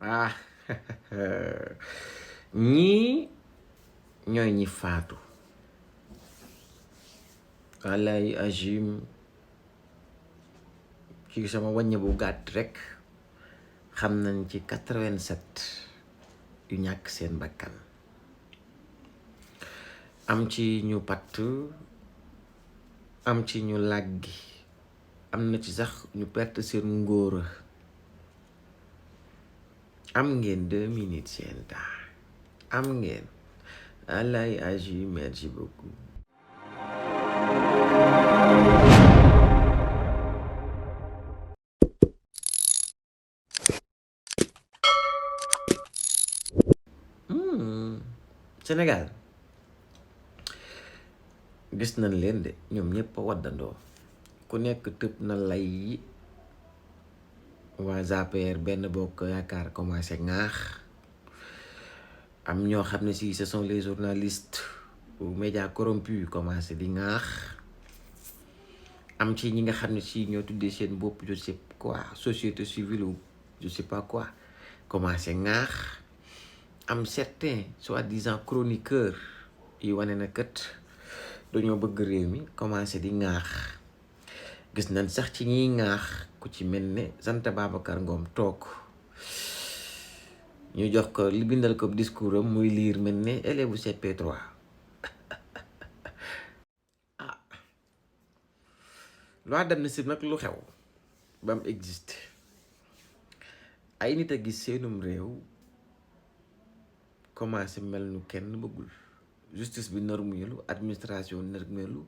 ah ñii ñooy ñi faatu wallaay agim ci sama wàññi bu gàtt rek xam nañ ci 87 yu ñàkk seen bakkan am ci ñu patt am ci ñu làggi am na ci sax ñu perte seen ngóora am ngeen 2 minutes seen temps am ngeen wallaay agim merci beaucoup. Sénégal gis nañ leen de ñoom ñëpp a waddandoo ku nekk tëb na lay yi waa APR benn bokk yaakaar commencé ŋaax am ñoo xam ne si ce sont les journalistes ou médias corrompus commencé di ŋaax am ci ñi nga xam ne si ñoo tuddee seen bopp je sais quoi société civile ou je sais pas quoi commencé ŋaax am certains soi-disant chroniqueurs yi wane na kët dañoo bëgg réew mi commencé di ŋaax gis nañ sax ci ñiy ŋaax ku ci mel ne Anta Babacar Ngom toog ñu jox ko li bindal ko discours am muy liir mel ne élève bu CP3 ah loi d'amnistie nag lu xew ba mu existe ay nit a gis seenum réew commencé mel nu kenn bëggul justice bi normelu administration normelu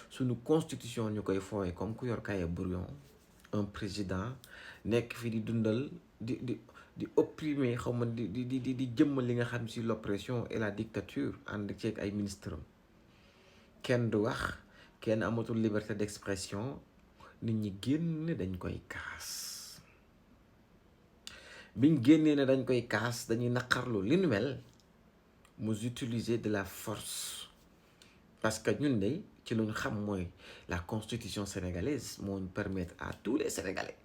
suñu constitution ñu koy fooye comme ku yor kaye brouillon un président nekk fi di dundal di opprimer xaw ma di jëmmal li nga xam si l'oppression et la dictature ànd ceeg ay ministre am kenn du wax kenn amatul liberté d'expression nit ñi génn dañ koy kaas biñ génnee ne dañ koy kaas dañuy naqarlu li nu mel mu utiliser de la force parce que ñun de ci lu ñu xam mooy la constitution sénégalaise moo ñu permettre à tous les sénégalais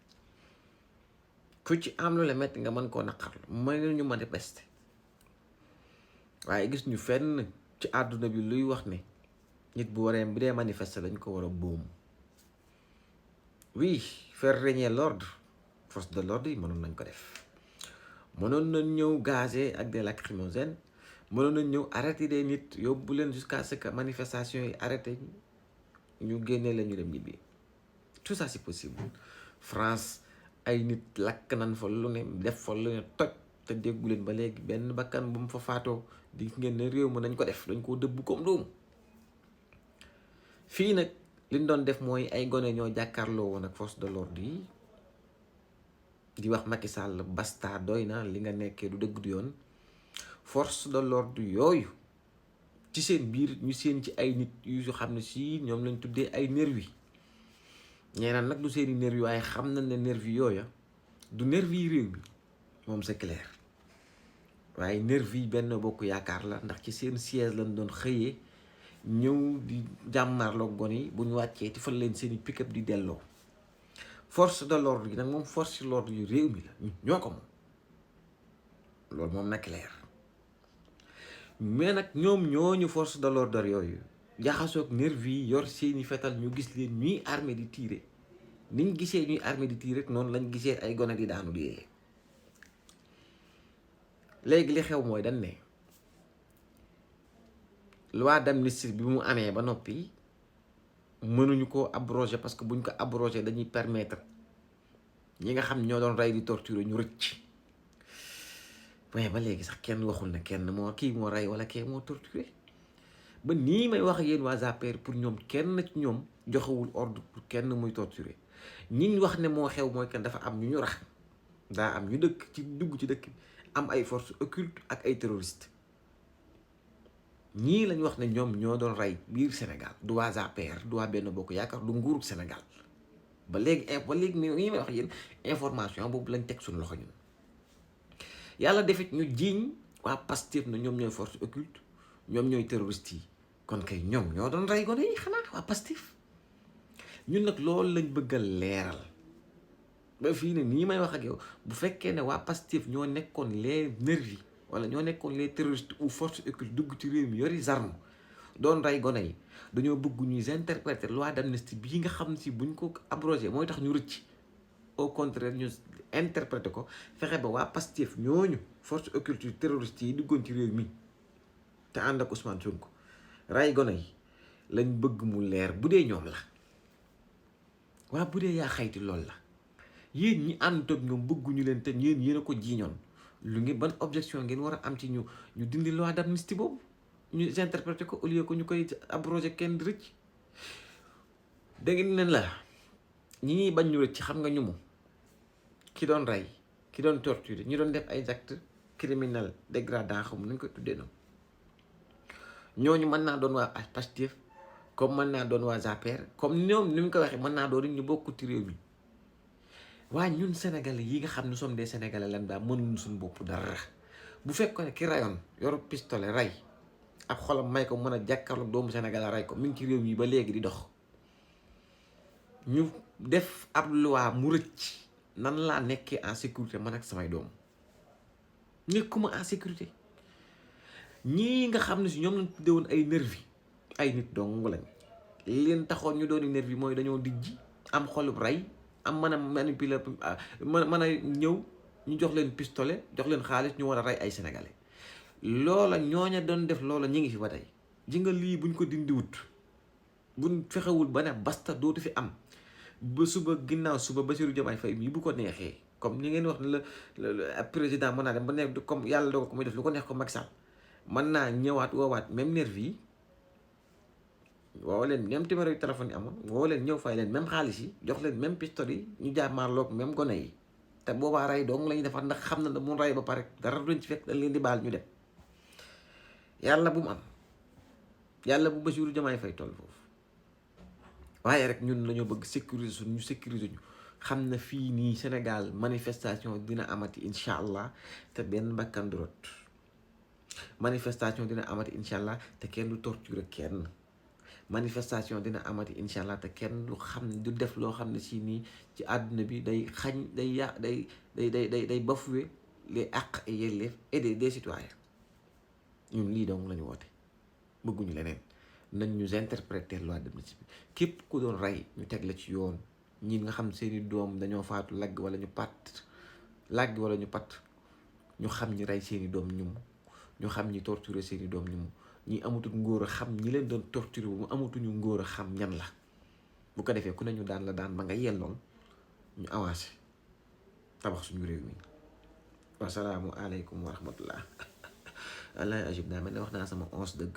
ku ci am lu la metti nga mën koo naqarlu mën ñu manifester waaye gis ñu fenn ci àdduna bi luy wax ne nit bu waree bu dee manifester dañ ko war a boom oui faire régner l'ordre force de l'ordre yi mënoon nañ ko def mënoon nañ ñëw gazé ak des lacrymogènes mënoon nañ ñëw arrêté des nit yóbbu leen jusqu'à ce que manifestation yi arrêté ñu génnee la ñu dem ñibbi tout ça c'est possible. France ay nit lakk nañ fa lu ne def fa lu ne toj te déggu leen ba léegi benn bakkan bu mu fa faatoo di ngeen ne réew mi nañ ko def dañ koo dëbb comme doomu fii nag liñ doon def mooy ay gone ñoo jàkkaarloo woon ak force de l'ordre yi di wax Macky Sall basta doy na li nga nekkee du dëgg du yoon force de l'ordre yooyu ci seen biir ñu seen ci ay nit yu xam ne si ñoom lañ tuddee ay nervi ñeenaan nag du seeni nervi waaye xam nañ ne nervi yooya du nervi yi réew mi moom c'est clair waaye nervi benn bokk yaakaar la ndax ci seen siège lañ doon xëyee ñëw di jàmmarloo gon yi bu ñu wàccee ti fan leen seeni pick-up di delloo force de l'ordre yi nag moom force de l'ordre yu réew mi la ñoo ko moom loolu moom na clair mais nag ñoom ñooñu force de l'ordre yooyu jaxasoog nervi yi yor seeni fetal ñu gis leen ñuy armé di tirer niñ gisee ñuy armé di tirer noonu lañ gisee ay gone di daanu di yee léegi li xew mooy dañ ne loi d'amnistie bi mu amee ba noppi mënuñu ko abroger parce que buñ ko abroger dañuy permettre ñi nga xam ñoo doon rey di torturer ñu rëcc waaye ba léegi sax kenn waxul na kenn moo kii moo rey wala kii moo torturé ba nii may wax ak yéen waa APR pour ñoom kenn ci ñoom joxewul ordre pour kenn muy torturé ñiñ wax ne moo xew mooy kenn dafa am ñu rax daa am ñu dëkk ci dugg ci dëkk am ay forces occultes ak ay terroristes ñii lañ wax ne ñoom ñoo doon rey biir Sénégal du waa APR du waa Benno Bokk Yaakaar du nguurug Sénégal ba léegi nii may wax ak yéen information boobu lañ teg suñu loxo ñun yàlla defit ñu jiiñ waa Pastef na ñoom ñooy force occulte ñoom ñooy terroristes yi kon kay ñoom ñoo doon rey gone yi xanaa waa Pastef ñun nag loolu lañ bëgg a leeral ba fii ne nii may wax ak yow bu fekkee ne waa Pastef ñoo nekkoon les nervis wala ñoo nekkoon les terroristes ou forces occultes dugg ci réew mi yori arme doon rey gone yi dañoo bëgg ñuy interpréter loi d'amnistie bii nga xam ne si buñ ko abrogé mooy tax ñu rëcc au contraire ñu interpréter ko fexe ba waa Pastef ñooñu forces occultes terroristes yi duggoon ci réew mi te ànd ak Ousmane Sonko rey gone yi lañ bëgg mu leer bu dee ñoom la waa bu dee yaa xayti lool la yéen ñi ànd ak ñoom bëgguñu leen te yéen a ko jiiñoon lu ngi ban objection ngeen war a am ci ñu dindi loi d'amnistie boobu ñu interprété ko au lieu que ñu koy abrogé kenn di rëcc da ngeen ne la ñi ñuy bañ ñu rëcc xam nga ñu mu ki doon rey ki doon torturer ñi doon def ay actes criminels dégradants xam nañ koy tuddee noonu ñooñu mën naa doon waa Pastef comme mën naa doon waa APR comme ñoom ni mu ko waxee mën naa doon ñu bokk ci réew mi waaye ñun sénégalais yi nga xam ne nous sommes des sénégalais lan daa mënuñu suñu bopp dara bu fekkoon ne ki rayoon yoru pistolet rey ab xolam may ko mën a jàkkaarloog doomu sénégalais rey ko mi ngi ci réew mi ba léegi di dox ñu def ab loi mu rëcc nan laa nekkee en sécurité man ak samay doom nekkuma en sécurité ñii nga xam ne si ñoom lañ tuddee woon ay nervi ay nit dong lañ leen taxoon ñu doon nervi mooy dañoo dijji am xolub rey am mën a manipuler mën a ñëw ñu jox leen pistolet jox leen xaalis ñu war a rey ay sénégalais loola ñooña doon def loola ñu ngi fi ba tey ji nga lii buñ ko dindiwut buñ fexewul ba ne basta dootu fi am ba suba ginnaaw suba Bassirou Diomaye Faye mii bu ko neexee comme ni ngeen wax ne la président mën naa dem ba nekk comme yàlla dogal ko muy def lu ko neex ko Macky Sall mën naa ñëwaat woowaat même nervi yi woo leen même numéro yu téléphone yi amoon woo leen ñëw fay leen même xaalis yi jox leen même pistolet yi ñu jàmmaarloog même gone yi te boobaa rey dong la ñuy defar ndax xam na ne mun rey ba pare dara duñ ci fekk dañ leen di baal ñu dem yàlla bu mu am yàlla bu Bassirou Diomaye Faye toll foofu waaye rek ñun lañoo bëgg sécuriser ñu sécuriser ñu xam na fii nii Sénégal manifestation dina amati incha allah te benn bakkan du rot manifestation dina amati incha allah te kenn du torturer kenn manifestation dina amati incha allah te kenn du xam du def loo xam ne si nii ci àdduna bi day xañ day yàq day bafouer les àq et yelleef et des citoyens ñun lii donc lañu woote bëgguñu leneen nañ ñu interpréter loi d'amnistie bi képp ku doon rey ñu teg la ci yoon ñi nga xam seeni doom dañoo faatu lagg wala ñu pat lagg wala ñu pat ñu xam ñi rey seeni doom ñu xam ñi torturer seeni doom ñi amatul ngóor a xam ñi leen doon torturer bu mu amatuñu ngóor a xam ñan la bu ko defee ku ne ñu daan la daan ba nga yellool ñu avancé tabax suñu réew mi wasalaamu aleykum wa rahmatullah wallahi ajib naa mel ne wax naa sama 11 dëgg